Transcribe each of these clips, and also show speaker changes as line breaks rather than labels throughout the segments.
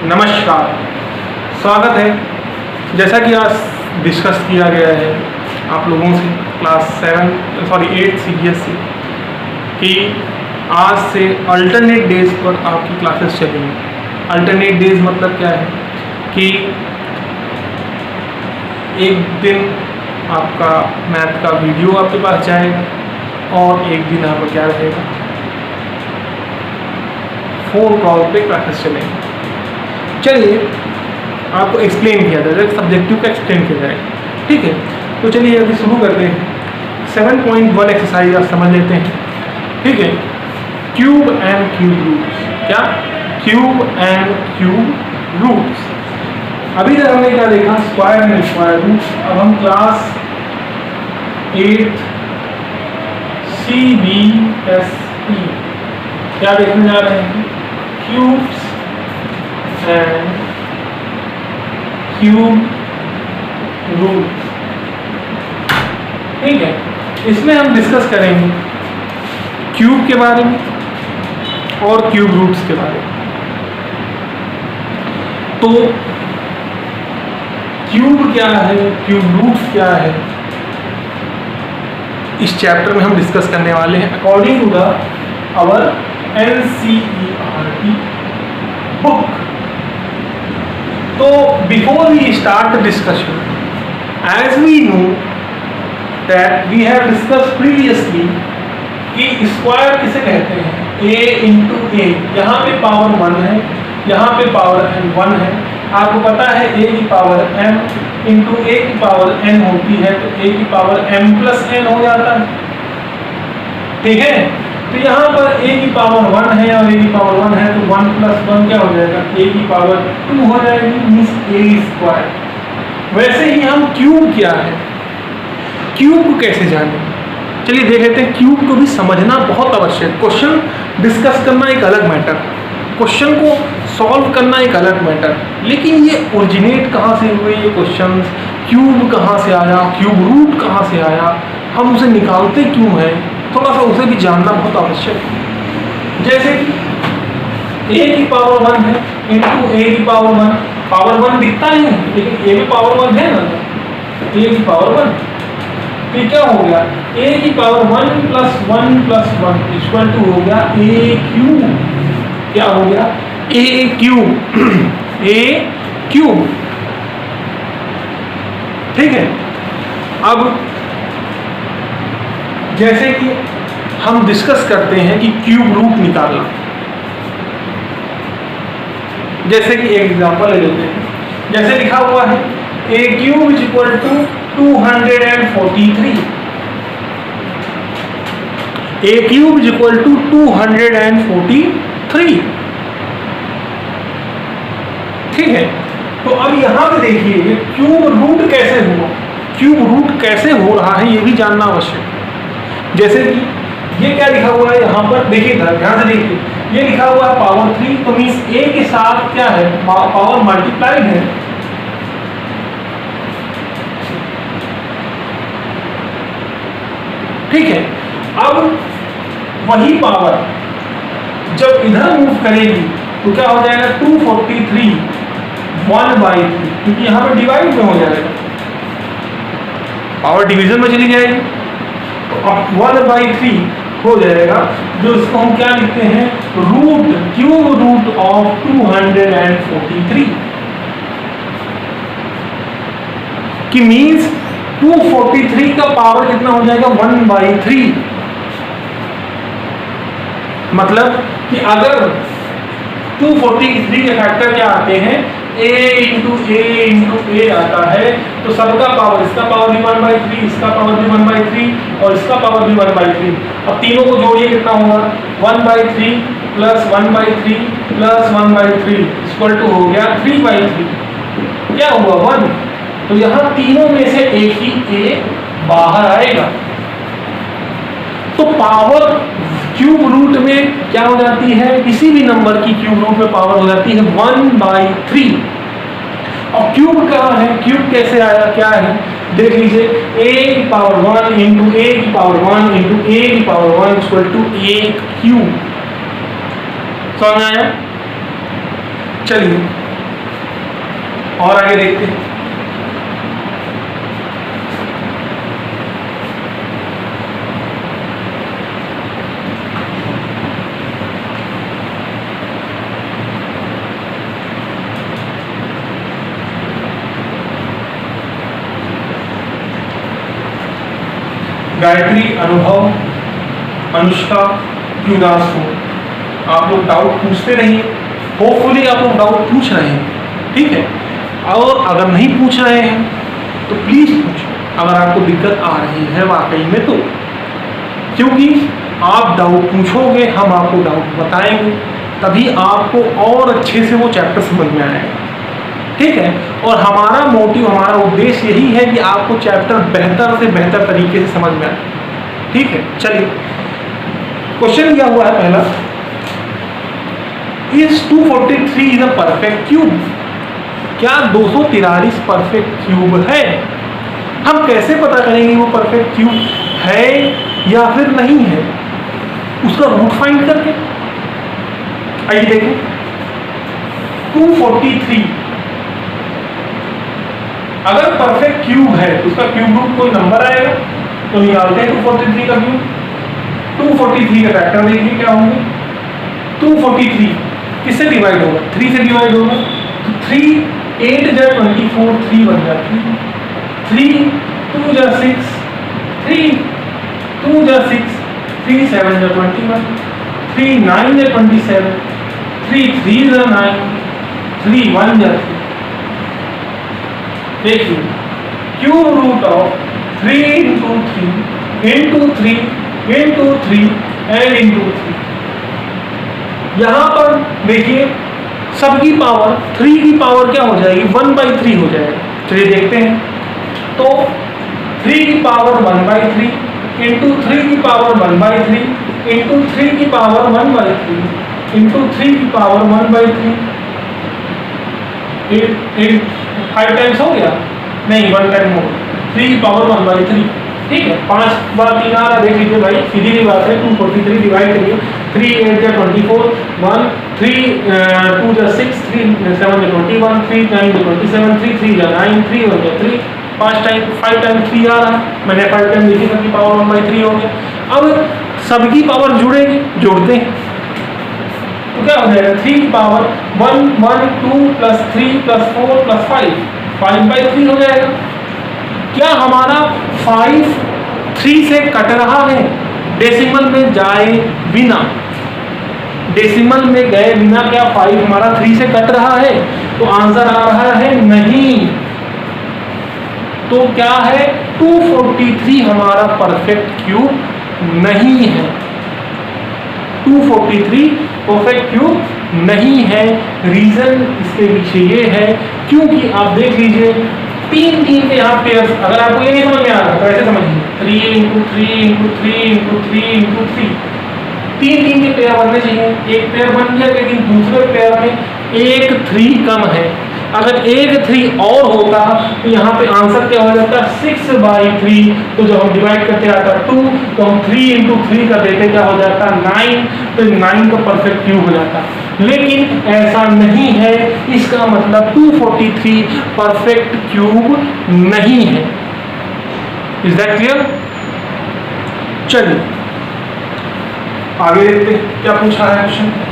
नमस्कार, स्वागत है। जैसा कि आज डिस्कस किया गया है आप लोगों से क्लास 8 CBSE कि आज से अल्टरनेट डेज पर आपकी क्लासेस चलेंगी। अल्टरनेट डेज मतलब क्या है कि एक दिन आपका मैथ का वीडियो आपके पास जाएगा और एक दिन आपका क्या रहेगा, फ़ोन कॉल पे क्लासेस चलेंगे। चलिए आपको एक्सप्लेन किया जाएगा, सब्जेक्टिव का एक्सप्लेन किया जाएगा, ठीक है। तो चलिए अभी शुरू करते हैं। 7.1 एक्सरसाइज आप समझ लेते हैं, ठीक है। Cube and cube roots. क्या? Cube and cube roots. अभी तक हमने क्या देखा? Square and square roots. अब हम क्लास 8 CBSE क्या देखने जा रहे हैं? क्यूब्स एंड क्यूब रूट, ठीक है। इसमें हम डिस्कस करेंगे क्यूब के बारे में और क्यूब रूट्स के बारे में। तो क्यूब क्या है, क्यूब रूट्स क्या है, इस चैप्टर में हम डिस्कस करने वाले हैं according to the our NCERT book. So before we start the discussion, as we know that we have discussed previously कि स्क्वायर किसे कहते हैं? a into a। यहाँ पे पावर 1 है, यहाँ पे पावर n1 है। आपको पता है a की पावर m into a की पावर n होती है, तो a की पावर m plus n हो जाता है, ठीक है। तो यहाँ पर a की पावर 1 है और a की पावर 1 है, तो 1 plus 1 क्या हो जाएगा? a की पावर 2 हो जाएगी, मीन्स a स्क्वायर। वैसे ही हम क्यूब क्या है, क्यूब को कैसे जाने? चलिए देख लेते हैं। क्यूब को भी समझना बहुत आवश्यक। क्वेश्चन डिस्कस करना एक अलग मैटर, क्वेश्चन को सॉल्व करना एक अलग मैटर, लेकिन ये ओरिजिनेट कहाँ से हुए ये क्वेश्चन, क्यूब कहाँ से आया, क्यूब रूट कहाँ से आया, हम उसे निकालते क्यों हैं, थोड़ा सा उसे भी जानना बहुत आवश्यक है। जैसे कि a की पावर 1 है इंटू a की पावर 1, पावर 1 दिखता नहीं है लेकिन a में पावर 1 है ना, a की पावर 1, फिर क्या हो गया? a की power 1 plus 1 plus 1 equal to हो गया a क्यूब। क्या हो गया? a क्यूब, a क्यूब, ठीक है। अब जैसे कि हम डिस्कस करते हैं कि क्यूब रूट निकालना, जैसे कि एक एग्जांपल ले लेते हैं। जैसे लिखा हुआ है a cube is equal to 243, a cube is equal to 243, ठीक है। तो अब यहां पे देखिए क्यूब रूट कैसे हुआ, क्यूब रूट कैसे हो रहा है ये भी जानना आवश्यक है। जैसे कि ये क्या लिखा हुआ है यहाँ पर, देखिए ध्यान से देखिए, ये लिखा हुआ है पावर 3, तो मीन्स a के साथ क्या है? पावर मल्टीप्लाइड है, ठीक है। अब वही पावर जब इधर मूव करेगी तो क्या हो जाएगा? 243 1/3, क्योंकि यहाँ पर डिवाइड में हो जाएगा, पावर डिवीजन में चली जाएगी, तो अब 1/3 हो जाएगा, जो इसको हम क्या लिखते हैं? रूट, क्यूब रूट ऑफ 243, कि मीन्स 243 का पावर कितना हो जाएगा? 1/3। मतलब कि अगर 243 के फैक्टर क्या आते हैं? a इंटू ए आता है, तो सबका पावर, इसका पावर भी 1/3, इसका पावर भी 1/3 और इसका पावर भी 1/3। अब तीनों को जोड़िए, कितना होगा? 1/3 प्लस 1/3 प्लस 1/3 इक्वल टू हो गया 3/3। क्या हुआ? 1। तो यहाँ तीनों में से एक ही a बाहर आएगा, तो पावर क्यूब रूट में क्या हो जाती है? किसी भी नंबर की क्यूब रूट में पावर हो जाती है 1/3। और क्यूब कहाँ है? क्यूब कैसे आया, क्या है? देख लीजिए, a की पावर 1 इंटू a की पावर 1 इंटू a की power 1 equal to a cube. समझ आया? चलिए और आगे देखते हैं। गायत्री, अनुभव, अनुष्का, युवराज को आप लोग डाउट पूछते रहिए। होपफुली आप लोग डाउट पूछ रहे हैं, ठीक है। और अगर नहीं पूछ रहे हैं तो प्लीज पूछो, अगर आपको दिक्कत आ रही है वाकई में तो, क्योंकि आप डाउट पूछोगे, हम आपको डाउट बताएंगे, तभी आपको और अच्छे से वो चैप्टर समझ में आएगा, ठीक है। और हमारा मोटिव, हमारा उद्देश्य यही है कि आपको चैप्टर बेहतर से बेहतर तरीके से समझ में आए, ठीक है। चलिए, क्वेश्चन दिया हुआ है पहला, is 243 is a perfect cube? क्या 243 परफेक्ट क्यूब है? हम कैसे पता करेंगे वो परफेक्ट क्यूब है या फिर नहीं है? उसका रूट फाइंड करके। आइए देखें, 243 अगर परफेक्ट क्यूब है तो उसका क्यूब रूट कोई नंबर आएगा, तो निकालते हैं 243 का क्यूब। 243 का फैक्टर देखिए क्या होंगे। 243 किससे डिवाइड होगा? 3 से डिवाइड होगा, तो 3 8 जा 24, 3 बन जाती है। 3 2 जा 6, 3 2 जा 6, 3 7 जा 21, 3 9 जा 27, 3 3 जा 9, 3 1 जा 3। देखिए, cube root of 3 into 3 into 3 into 3 and into 3। यहाँ पर देखिए सबकी पावर 3 की पावर क्या हो जाएगी? 1/3 हो जाएगा। चलिए देखते हैं, तो 3 की पावर 1/3 into 3 की पावर 1/3 into 3 की पावर 1/3 into 3 की पावर 1/3, 8 5 टाइम्स हो गया? नहीं, 1 टाइम हो गया। 3 की पावर 1/3, ठीक है। 5 बार 3 आ रहा, देख लीजिए भाई, सीधी सी बात है। 243 डिवाइड करिए, 3 8 जा 24, 1 3 2 जा 6, 3 7 जा 21, 3 9 जा 27, 3 3 जा 9, 3 1 जा 3, 5 टाइम 3 आ रहा, मैंने 5 टाइम लिखी, सबकी पावर 1/3 हो गया। अब सबकी पावर जुड़ेगी, जोड़ते हैं तो क्या हो जाएगा? 3 की पावर 1 1 2 प्लस 3 प्लस 4 प्लस 5 5/3 हो जाएगा। क्या हमारा 5 3 से कट रहा है? डेसिमल में जाए बिना, डेसिमल में गए बिना क्या 5 हमारा 3 से कट रहा है? तो आंसर आ रहा है नहीं। तो क्या है? 243 हमारा परफेक्ट क्यूब नहीं है। 243 परफेक्ट क्यूब नहीं है। रीजन इसके पीछे ये है क्योंकि आप देख लीजिए 3 के यहाँ पेयर्स, अगर आपको ये नहीं समझ में आ रहा तो ऐसे समझिए, 3 into 3 into 3 into 3 into 3, 3 के पेयर बनने चाहिए। एक पेयर बन गया, लेकिन दूसरे पेयर में एक 3 कम है। अगर एक 3 और होता तो यहाँ पे आंसर क्या हो जाता? 6/3। तो जब हम डिवाइड करते आता 2, तो हम 3 into 3 का देते क्या हो जाता? 9। तो 9 का परफेक्ट क्यूब हो जाता, लेकिन ऐसा नहीं है। इसका मतलब 243 परफेक्ट क्यूब नहीं है। Is that clear? चलिए आगे देखते हैं क्या पूछा है question.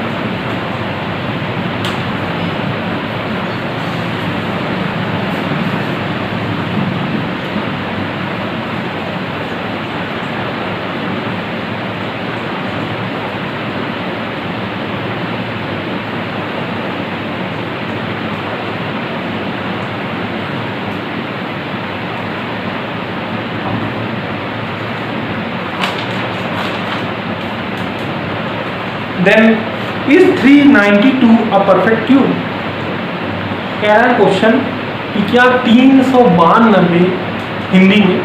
Then is 392 a perfect cube? कह रहा है क्वेश्चन कि क्या 392 हिंदी में,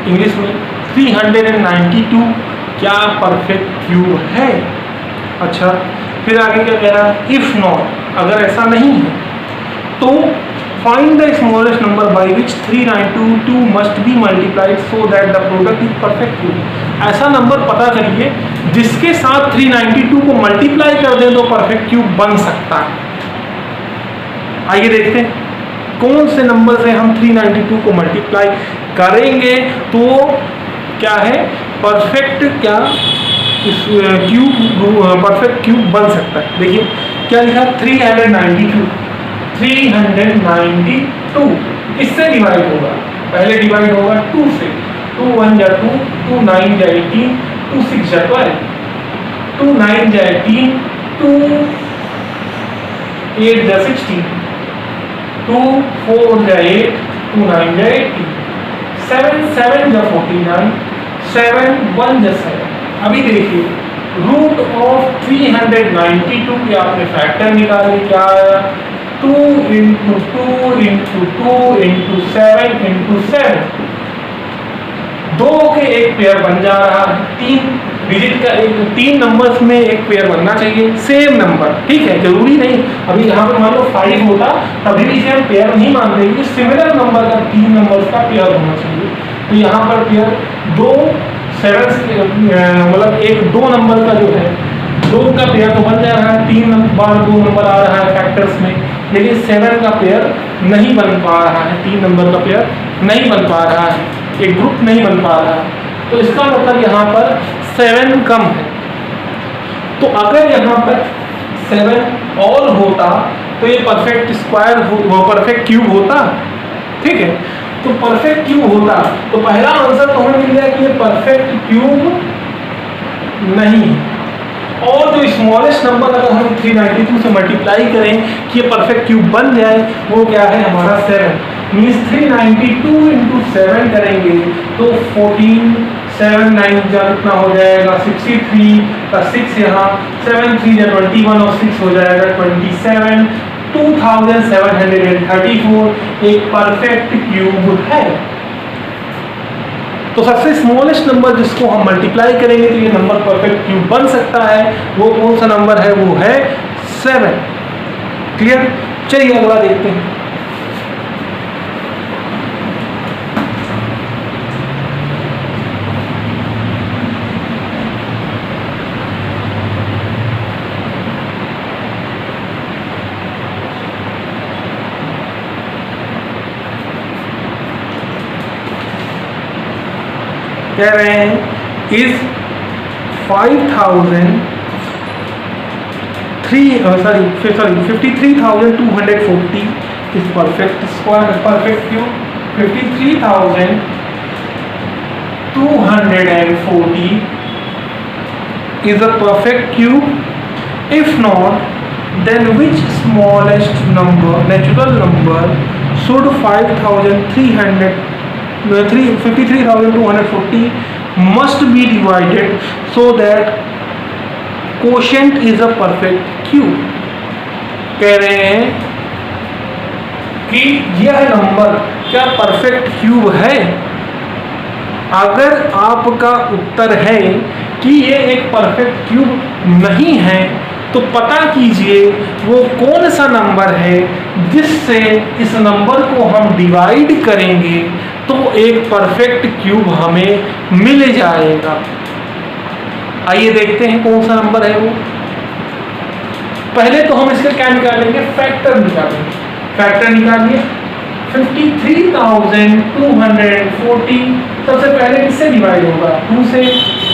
इंग्लिश में 392 क्या परफेक्ट क्यूब है? अच्छा, फिर आगे क्या कह रहा है? इफ नॉट, अगर ऐसा नहीं है तो find the smallest number by which 392 must be multiplied so that the product is perfect cube. ऐसा नंबर पता करिए जिसके साथ 392 को मल्टीप्लाई कर दें तो परफेक्ट क्यूब बन सकता है। आइए देखते हैं कौन से नंबर से हम 392 को मल्टीप्लाई करेंगे तो क्या है परफेक्ट क्या क्यूब परफेक्ट क्यूब बन सकता है। देखिए क्या लिखा 392 किससे डिवाइड होगा, पहले डिवाइड होगा 2 से, 2 1 जा 2, 2 9 जा 18, 2 6 जा 12, 2 9 जा 18, 2 8 जा 16, 2 4 जा 8, 2 9 जा 18, 7 7 जा 49, 7 1 जा 7। अभी देखिए रूट ऑफ 392 के आपने फैक्टर निकाले, क्या आया 2 इंटू 2 इंटू 2 इंटू 7 इंटू 7, 2 के एक पेयर बन जा रहा है, 3 डिजिट का एक 3 नंबर्स में एक पेयर बनना चाहिए सेम नंबर, ठीक है, जरूरी नहीं अभी यहाँ पे मान लो 5 होता तभी भी इसे हम पेयर नहीं मान देंगे, सिमिलर नंबर का 3 नंबर्स का पेयर होना चाहिए। तो यहाँ पर पेयर 2 7 मतलब एक 2 नंबर का जो है 2 का पेयर तो बन जा रहा है, 3 बार 2 नंबर आ रहा है फैक्टर्स में, लेकिन 7 का पेयर नहीं बन पा रहा है, 3 नंबर का पेयर नहीं बन पा रहा है, एक ग्रुप नहीं बन पा रहा है। तो इसका मतलब यहाँ पर 7 कम है। तो अगर यहाँ पर 7 और होता तो ये परफेक्ट स्क्वायर परफेक्ट क्यूब होता, ठीक है। तो परफेक्ट क्यूब होता तो पहला आंसर तो हमें मिल गया कि ये परफेक्ट क्यूब नहीं, और जो स्मॉलेस्ट नंबर अगर हम 392 से मल्टीप्लाई करें कि ये परफेक्ट क्यूब बन जाए वो क्या है हमारा 7, मीन्स 392 इंटू 7 करेंगे तो 14 7 9 जा कितना हो जाएगा 63 का 6 यहाँ 7 3 जा 21 और 6 हो जाएगा 27, 2734 एक परफेक्ट क्यूब है। तो सबसे स्मॉलेस्ट नंबर जिसको हम मल्टीप्लाई करेंगे तो ये नंबर परफेक्ट क्यूब बन सकता है, वो कौन सा नंबर है, वो है 7। क्लियर, चलिए अगला देखते हैं। कह रहे हैं is 53,240 is perfect square perfect cube, 53,240 is a perfect cube? If not, then which smallest number, natural number, should 53,240 must be divided so that quotient is a perfect cube? कह रहे हैं कि यह नंबर क्या परफेक्ट क्यूब है? अगर आपका उत्तर है कि ये एक परफेक्ट क्यूब नहीं है तो पता कीजिए वो कौन सा नंबर है जिससे इस नंबर को हम डिवाइड करेंगे तो एक परफेक्ट क्यूब हमें मिल जाएगा। आइए देखते हैं कौन सा नंबर है वो। पहले तो हम इसका क्या निकालेंगे, फैक्टर निकालेंगे। फैक्टर निकालिए 53,240 सबसे पहले किससे डिवाइड होगा, 2 से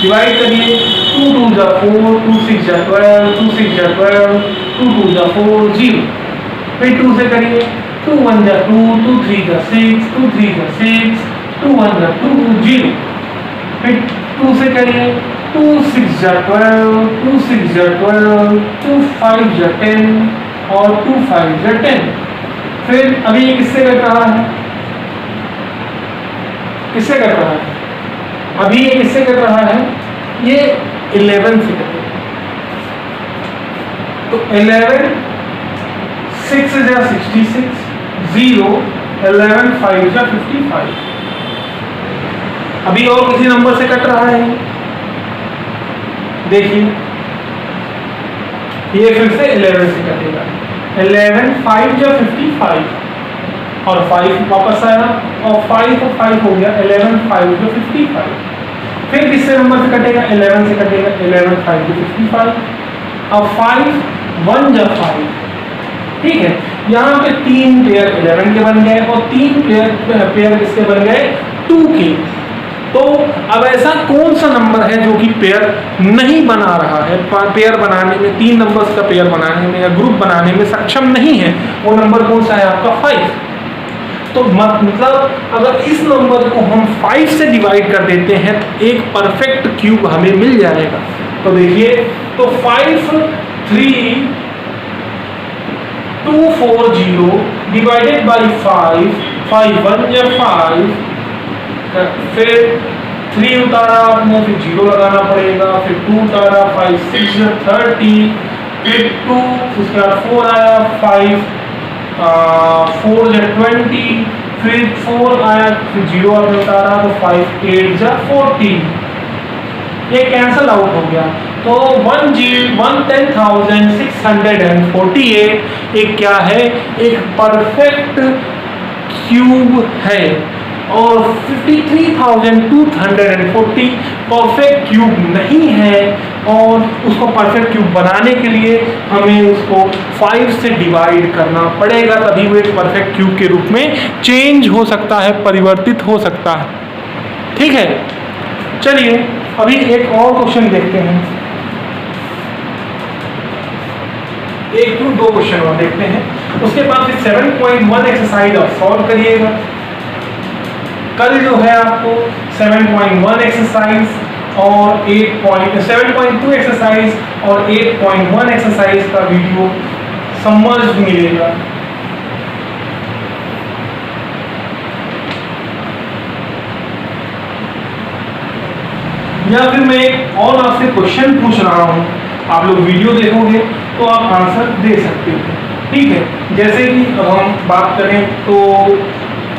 डिवाइड करिए, 2 2 जा 4, 2 6 जा 12, 2 6 जा 12, 2 2 जा 4 0, फिर 2 से करिए, 2 1 जा 2, 2 3 जा 6, 2 3 जा 6, 2 1 जा 2 0, फिर 2 से करिए, 2 6 जा 12, 2 6 जा 12, 2 5 जा 10 और 2 5 जा 10। फिर अभी ये किससे कट रहा है, किससे कट रहा है, अभी ये किससे कट रहा है, ये 11 से कट रहा है। तो 11 6 जा 66, 0 11 5 जा 55। अभी और किसी नंबर से कट रहा है, देखिए ये फिर से 11 से कटेगा, 11 5 जा 55 और 5 वापस आया और 5 और 5 हो गया 11 5 जा 55। फिर किससे नंबर से कटेगा, 11 से कटेगा, 11 5 जा 55 और 5 1 जा 5, ठीक है। यहाँ पे 3 पेयर 11 के बन गए और 3 पेयर किसके बन गए 2 के। तो अब ऐसा कौन सा नंबर है जो कि पेयर नहीं बना रहा है, पेयर बनाने में, 3 नंबर्स का पेयर बनाने में या ग्रुप बनाने में सक्षम नहीं है, वो नंबर कौन सा है आपका 5। तो मतलब अगर इस नंबर को हम 5 से डिवाइड कर देते हैं तो एक परफेक्ट क्यूब हमें मिल जाएगा। तो देखिए, तो 5 3 2 4 0 डिवाइडेड बाई 5, 5 1 या 5, फिर 3 उतारा आपने, फिर 0 लगाना पड़ेगा, फिर 2 उतारा, 5 6 30, फिर 2, उसके बाद 4 आया, 5 4 20, फिर 4 आया, फिर 0 आपने उतारा तो 5 8 40, ये कैंसल आउट हो गया। तो 110,648 एक क्या है, एक परफेक्ट क्यूब है, और 53,240 परफेक्ट क्यूब नहीं है, और उसको परफेक्ट क्यूब बनाने के लिए हमें उसको 5 से डिवाइड करना पड़ेगा, तभी वो एक परफेक्ट क्यूब के रूप में चेंज हो सकता है, परिवर्तित हो सकता है। ठीक है, चलिए अभी एक और क्वेश्चन देखते हैं, 1 to 2 क्वेश्चन और देखते हैं, उसके बाद फिर 7.1 एक्सरसाइज आप सॉल्व करिएगा। कल जो है आपको 7.1 एक्सरसाइज और 7.2 एक्सरसाइज और 8.1 एक्सरसाइज का वीडियो समर्ज्ड मिलेगा। या फिर मैं एक और आपसे क्वेश्चन पूछ रहा हूं, आप लोग वीडियो देखोगे तो आप आंसर दे सकते हो। ठीक है, जैसे कि अब हम बात करें तो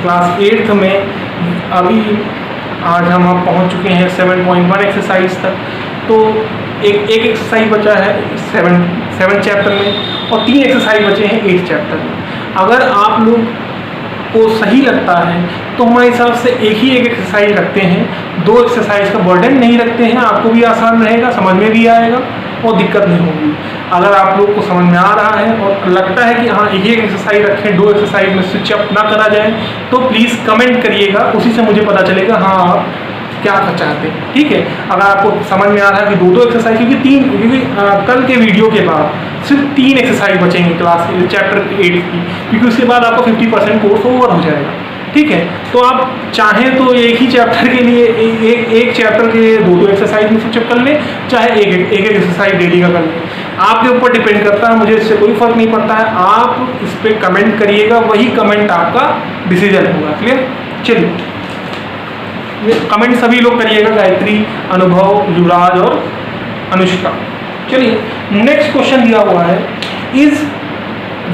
क्लास 8 में अभी आज हम पहुंच चुके हैं 7.1 एक्सरसाइज तक। तो एक एक्सरसाइज बचा है 7 चैप्टर में और 3 एक्सरसाइज बचे हैं 8 चैप्टर में। अगर आप लोग को सही लगता है तो हमारे हिसाब से एक ही एक्सरसाइज रखते हैं, 2 एक्सरसाइज का बर्डन नहीं रखते हैं, आपको भी आसान रहेगा, समझ में भी आएगा और दिक्कत नहीं होगी। अगर आप लोग को समझ में आ रहा है और लगता है कि हाँ एक ही एक्सरसाइज रखें, 2 एक्सरसाइज में स्विच अप ना करा जाए, तो प्लीज़ कमेंट करिएगा, उसी से मुझे पता चलेगा हाँ आप क्या चाहते हैं। ठीक है, अगर आपको समझ में आ रहा है कि 2 एक्सरसाइज, क्योंकि कल के वीडियो के बाद सिर्फ 3 एक्सरसाइज बचेंगे क्लास चैप्टर 8 की, क्योंकि उसके बाद आपका 50% कोर्स ओवर हो जाएगा। ठीक है, तो आप चाहें तो एक ही चैप्टर के लिए एक चैप्टर के लिए 2 एक्सरसाइज में स्विच कर लें, चाहे एक एक्सरसाइज डेली का कर लें, आपके ऊपर डिपेंड करता है, मुझे इससे कोई फर्क नहीं पड़ता है। आप इस पर कमेंट करिएगा, वही कमेंट आपका डिसीजन होगा। क्लियर? चलिए कमेंट सभी लोग करिएगा, गायत्री, अनुभव, युवराज और अनुष्का। चलिए नेक्स्ट क्वेश्चन दिया हुआ है, is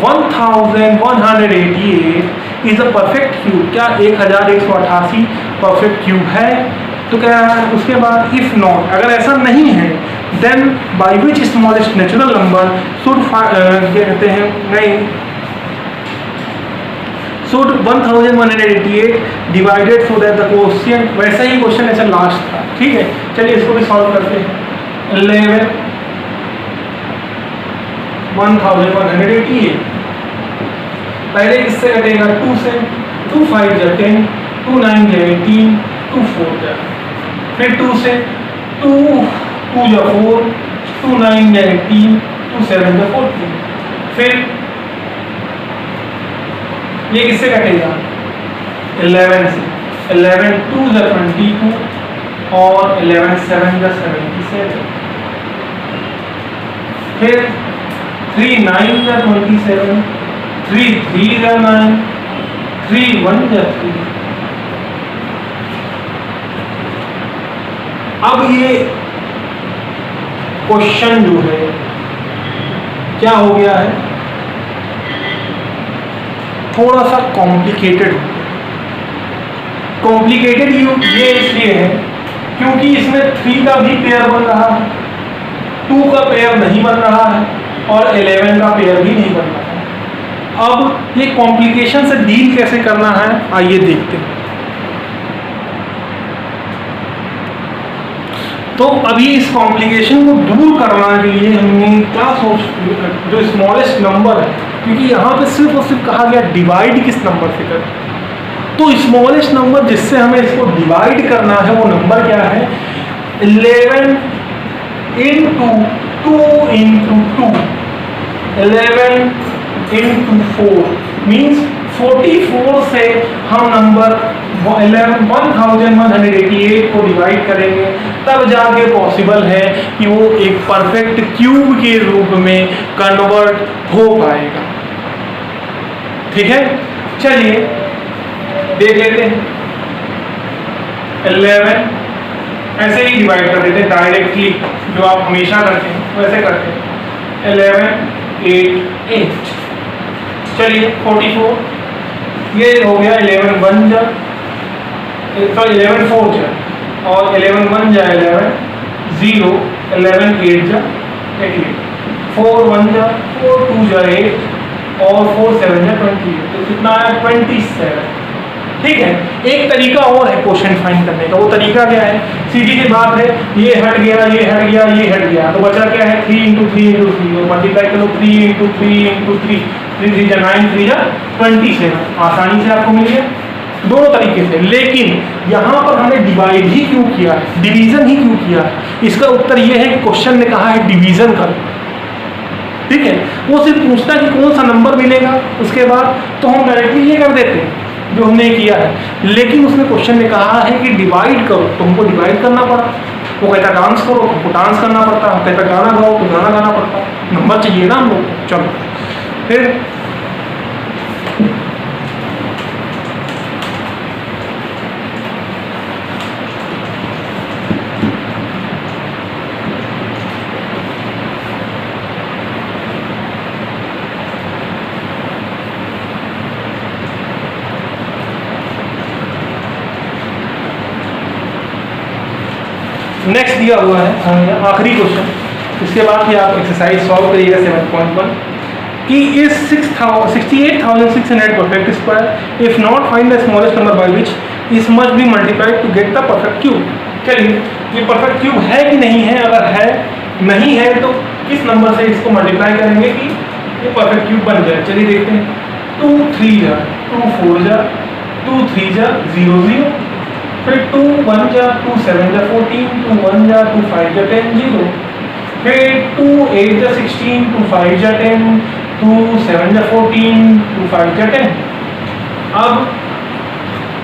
1188 is a perfect cube, क्या 1188 परफेक्ट क्यूब है? तो क्या है उसके बाद, इफ नॉट, अगर ऐसा नहीं है, then by which smallest natural number should, क्या कहते हैं, नहीं, should 1188 divided so that the quotient, वैसा ही क्वेश्चन ऐसा लास्ट था। ठीक है, चलिए इसको भी सॉल्व करते हैं। 11 1188 पहले किससे कटेगा? 2 से, 2 5 जा 10, 2 9 जा 18, 2 4 जा, फिर 2 से, 2 2 जा 4, 2 9 जा 18, 2 7 जा 14, फिर ये किससे कटेगा? 11 से, 11 2 जा 22 और 11 7 जा 77, फिर 3 9 जा 27, 3 3 जा 9, 3 1 जा 3। अब ये क्वेश्चन जो है क्या हो गया है, थोड़ा सा कॉम्प्लिकेटेड ये इसलिए है क्योंकि इसमें 3 का भी पेयर बन रहा है, 2 का पेयर नहीं बन रहा है और 11 का पेयर भी नहीं बन रहा है। अब ये कॉम्प्लिकेशन से डील कैसे करना है, आइए देखते हैं। तो अभी इस कॉम्प्लिकेशन को दूर करने के लिए हमने क्या सोच, जो स्मॉलेस्ट नंबर है क्योंकि यहाँ पे सिर्फ और सिर्फ कहा गया डिवाइड किस नंबर से करें। तो स्मॉलेस्ट नंबर जिससे हमें इसको डिवाइड करना है वो नंबर क्या है, 11 इंटू 2 इंटू 2, 11 इंटू 4 मीन्स 44 से हम नंबर 1188 को डिवाइड करेंगे, तब जाके पॉसिबल है कि वो एक परफेक्ट क्यूब के रूप में कन्वर्ट हो पाएगा। ठीक है, चलिए देख लेते हैं। 11 ऐसे ही डिवाइड कर देते हैं डायरेक्टली, जो आप हमेशा करते हैं वैसे करते हैं। 11 8 8, चलिए 44, ये हो गया 11 1 जा, सॉरी 11 4 जा, और 11 1 जा 11 0, 11 8 जा 88, 4 1 जा 4 2 जा 8, और 4 7 जा 28, तो कितना आया 27। ठीक है, एक तरीका और है क्वेश्चन फाइंड करने का। वो तरीका क्या है, सीधी सी बात है, ये हट गया, ये हट गया, ये हट गया, तो बचा क्या है 3 इंटू 3 इंटू 3, मल्टीप्लाई करो 3 इंटू 3 इंटू 3, 3 3 जा 9, 3 जा 27, आसानी से आपको मिल गया दोनों तरीके से। लेकिन यहाँ पर हमने डिवाइड ही क्यों किया है, डिवीजन ही क्यों किया है, इसका उत्तर ये है कि क्वेश्चन ने कहा है डिवीजन करो। ठीक है, वो सिर्फ पूछता है कि कौन सा नंबर मिलेगा, उसके बाद तो हम डायरेक्टली ये कर देते हैं जो हमने किया है। लेकिन उसमें क्वेश्चन ने कहा है कि डिवाइड करो, तो हमको डिवाइड करना पड़ा। वो कहता डांस करो, हमको डांस करना पड़ता, हम कहता गाना गाओ तो गाना गाना पड़ता, नंबर चाहिए ना हम लोग को। चलो फिर नेक्स्ट दिया हुआ है आखिरी क्वेश्चन, इसके बाद ही आप एक्सरसाइज सॉल्व करिएगा 7.1 कि is 68,600 perfect square, if not find the smallest number by which is must be multiplied to get the perfect cube. चलिए ये परफेक्ट क्यूब है कि नहीं है, अगर है नहीं है तो किस नंबर से इसको मल्टीप्लाई करेंगे कि ये परफेक्ट क्यूब बन जाए। चलिए देखते हैं, 2 3 जा 2 4 जा 2 3 जा 0 0, फिर 2 1 जा 2 7 जा 14, 2 1 जा 2 5 जा 10 0, फिर 2 8 जा 16, 2 5 जा 10, 2 7 जा 14, 2 5 जा 10। अब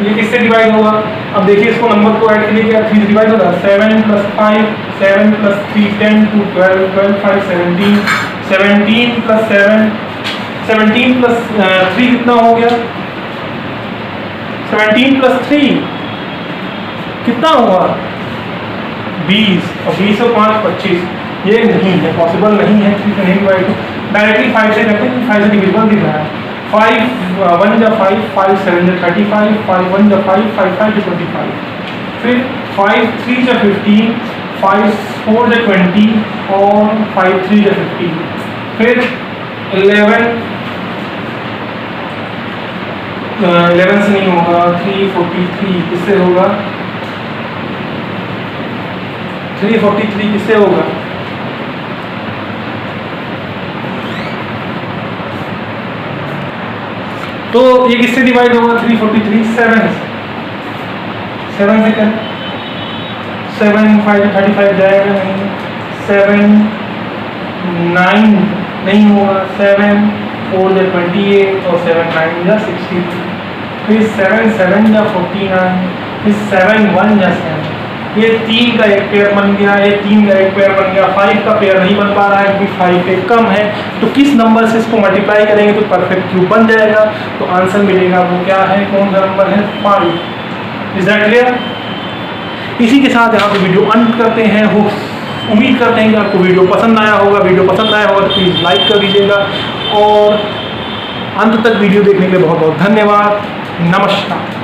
ये किससे डिवाइड होगा, अब देखिए इसको नंबर को ऐड करिए, क्या 3 से डिवाइड होगा, 7 + 5 7 + 3 10 2 12 12 5 17 17 + 7 17 + 3 कितना हो गया, 17 + 3 कितना हुआ 20, और 20 और 5 25, ये नहीं है, पॉसिबल नहीं है, 3 से नहीं डिवाइड, डायरेक्टली 5 से करते हैं, 5 से डिविजिबल दिख रहा है। 5 1 जा 5, 5 7 जा 35, 5 1 जा 5, 5 5 जा 25, फिर 5 3 जा 15, 5 4 जा 20, और 5 3 जा 15, फिर 11 से नहीं होगा, 343 किससे होगा, 343 किससे होगा, तो ये किससे डिवाइड होगा, 343 7 से कर, 7 5 35 जाएगा नहीं, 7 9 नहीं होगा, 7 4 जा 28, और 7 9 जा 62, फिर 7 7 जा 49, फिर 7 1 जा 7, ये 3 का एक पेयर बन गया, ये 3 का एक पेयर बन गया, 5 का पेयर नहीं बन पा रहा है क्योंकि 5 पे कम है, तो किस नंबर से इसको मल्टीप्लाई करेंगे तो परफेक्ट क्यूब बन जाएगा, तो आंसर मिलेगा वो क्या है, कौन सा नंबर है, 5। Is that clear. इसी के साथ यहाँ पे वीडियो अंत करते हैं। हो उम्मीद करते हैं कि आपको वीडियो पसंद आया होगा। वीडियो पसंद आया होगा तो प्लीज़ लाइक कर दीजिएगा, और अंत तक वीडियो देखने के लिए बहुत बहुत धन्यवाद। नमस्कार।